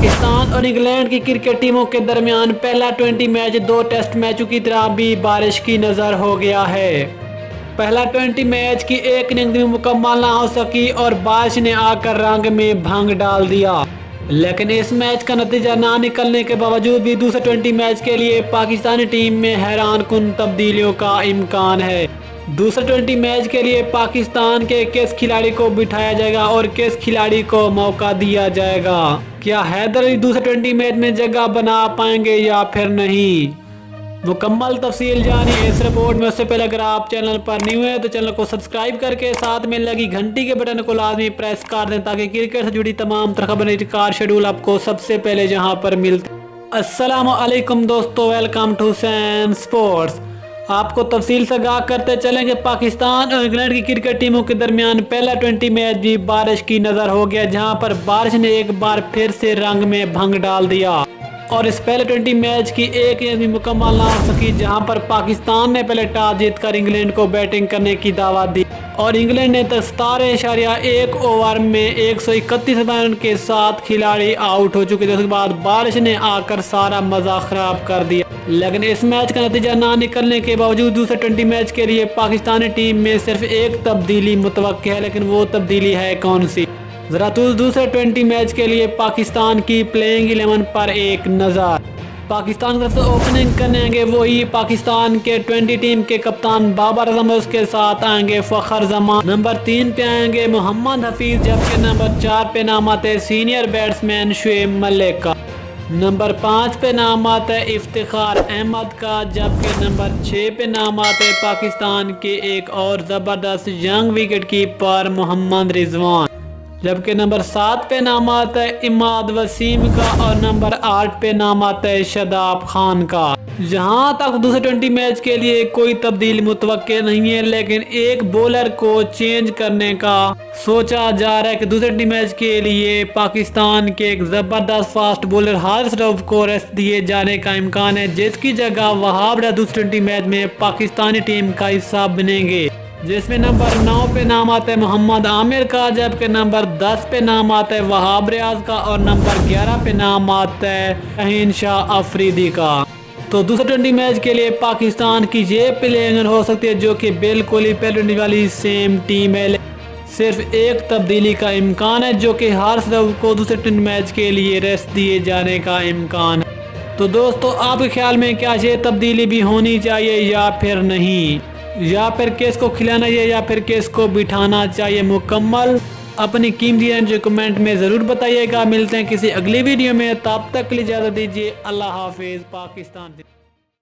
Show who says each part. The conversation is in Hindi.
Speaker 1: पाकिस्तान और इंग्लैंड की क्रिकेट टीमों के दरमियान पहला 20 मैच 2 टेस्ट मैचों की तरह भी बारिश की नज़र हो गया है। पहला 20 मैच की एक इनिंग भी मुकम्मल ना हो सकी और बारिश ने आकर रंग में भंग डाल दिया। लेकिन इस मैच का नतीजा ना निकलने के बावजूद भी दूसरे 20 मैच के लिए पाकिस्तानी टीम में हैरानकुन तब्दीलियों का इम्कान है। दूसरे 20 मैच के लिए पाकिस्तान के किस खिलाड़ी को बिठाया जाएगा और किस खिलाड़ी को मौका दिया जाएगा? क्या हैदर अली दूसरे 20 मैच में जगह बना पाएंगे या फिर नहीं? मुकम्मल तफसील जानिए इस रिपोर्ट में। उससे पहले अगर आप चैनल पर न्यू है तो चैनल को सब्सक्राइब करके साथ में लगी घंटी के बटन को लाजमी प्रेस कर दें ताकि क्रिकेट से जुड़ी तमाम खबरें का शेड्यूल आपको सबसे पहले जहां पर मिलते। अस्सलाम वालेकुम दोस्तों, वेलकम टू सैन स्पोर्ट्स। आपको तफसील से आगाह करते चलें कि पाकिस्तान और इंग्लैंड की क्रिकेट टीमों के दरमियान पहला 20 मैच भी बारिश की नज़र हो गया, जहां पर बारिश ने एक बार फिर से रंग में भंग डाल दिया और इस पहले 20 मैच की एक इनिंग भी मुकम्मल ना हो सकी, जहां पर पाकिस्तान ने पहले टॉस जीतकर इंग्लैंड को बैटिंग करने की दावत दी और इंग्लैंड ने 17.1 ओवर में 131 रन के साथ खिलाड़ी आउट हो चुके थे। उसके बाद बारिश ने आकर सारा मजा खराब कर दिया। लेकिन इस मैच का नतीजा ना निकलने के बावजूद दूसरे 20 मैच के लिए पाकिस्तानी टीम में सिर्फ एक तब्दीली मुतवक्की है, लेकिन वो तब्दीली है कौन सी? जरा दूसरे 20 मैच के लिए पाकिस्तान की प्लेइंग 11 पर एक नज़र। पाकिस्तान की तरफ से ओपनिंग करेंगे वही पाकिस्तान के 20 टीम के कप्तान बाबर आजम, उसके साथ आएंगे फखर जमान। नंबर 3 पे आएंगे मोहम्मद हफीज, जबकि नंबर 4 पे नाम आते हैं सीनियर बैट्समैन शुएब मलिक का। नंबर 5 पे नाम आता है इफ्तिखार अहमद का, जबकि नंबर 6 पे नाम आते हैं पाकिस्तान के एक और ज़बरदस्त young wicket keeper Mohammad Rizwan, जबकि नंबर 7 पे नाम आता है इमाद वसीम का और नंबर 8 पे नाम आता है शादाब खान का। जहां तक दूसरे 20 मैच के लिए कोई तब्दीली मुतवक्के नहीं है, लेकिन एक बॉलर को चेंज करने का सोचा जा रहा है कि दूसरे 20 मैच के लिए पाकिस्तान के एक ज़बरदस्त फास्ट बॉलर हारिस रऊफ को रेस्ट दिए जाने का इम्कान है, जिसकी जगह वहाब दूसरे 20 मैच में पाकिस्तानी टीम का हिस्सा बनेंगे, जिसमें नंबर 9 पे नाम आता है मोहम्मद आमिर का, जबकि नंबर 10 पे नाम आता है वहाब रियाज का और नंबर 11 पे नाम आता है शहीन शाह अफरीदी का। तो दूसरे 20 मैच के लिए पाकिस्तान की ये प्लेइंग हो सकती है जो कि बिल्कुल ही पहले वाली सेम टीम है। सिर्फ एक तब्दीली का इम्कान है जो कि हारिस रऊफ को दूसरे 20 मैच के लिए रेस्ट दिए जाने का इम्कान है। तो दोस्तों, आपके ख्याल में क्या ये तब्दीली भी होनी चाहिए या फिर नहीं, या फिर किस को खिलाना चाहिए या फिर किस को बिठाना चाहिए? मुकम्मल अपनी कीमती राय कमेंट में ज़रूर बताइएगा। मिलते हैं किसी अगली वीडियो में, तब तक के लिए इजाज़त दीजिए। अल्लाह हाफिज़। पाकिस्तान।